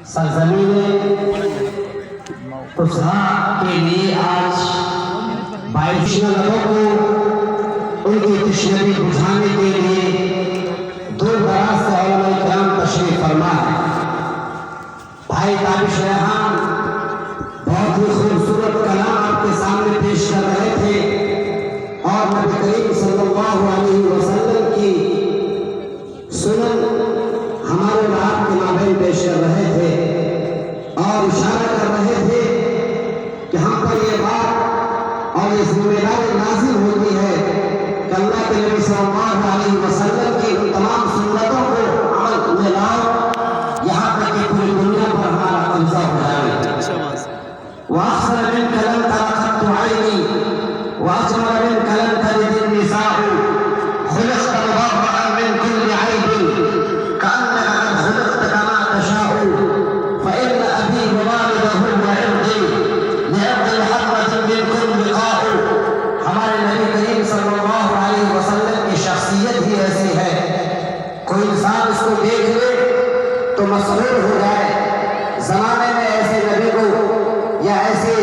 سرزمین قصہ کے لیے آج 22 لوگوں کو ان کی تشنگی بجھانے کے لیے دور دراز سے علماء کرام تشریف فرما ہے۔ بھائی تابش ریحان بہت ہی خوبصورت کلام آپ کے سامنے پیش کر رہے تھے اور نبی کریم صلی اللہ علیہ وسلم کی سنن ہمارے آپ کے مابین پیش کر رہے تھے اور اشارہ کر رہے تھے کہ ہم پر یہ بات اور یہ ذمہ داری نازل ہوتی ہے کہ اللہ کے نبی صلی اللہ علیہ وسلم کی ان تمام سنتوں کو عمل میں لاؤ یہاں تک کہ پوری دنیا پر ہمارا قبضہ ہو جائے۔ وَأَحْسَنَ مِنْكَ لَمْ تَرَ قَطُّ عَيْنِي وَأَجْمَلَ مِنْكَ لَمْ تَلِدِ النِّسَاءُ خُلِقْتَ مُبَرَّأً مِنْ كُلِّ عَيْبٍ كَأَنَّكَ قَدْ خُلِقْتَ كَمَا تَشَاءُ فَإِنَّ أَبِي وَوَالِدَهُ وَعِرْضِي لِعِرْضِ الْحَرَّةِ مِنْكُمْ لِقَاءُ۔ ہمارے نبی کریم صلی اللہ علیہ وسلم کی شخصیت ہی ایسی ہے، کوئی انسان اس کو دیکھ لے تو مسحور ہو جائے۔ زمانے میں ایسے نبی کو یا ایسے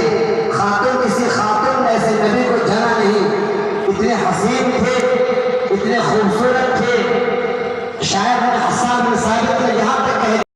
خاتون کسی خاتون نے ایسے نبی کو جانا نہیں، اتنے حسین تھے، اتنے خوبصورت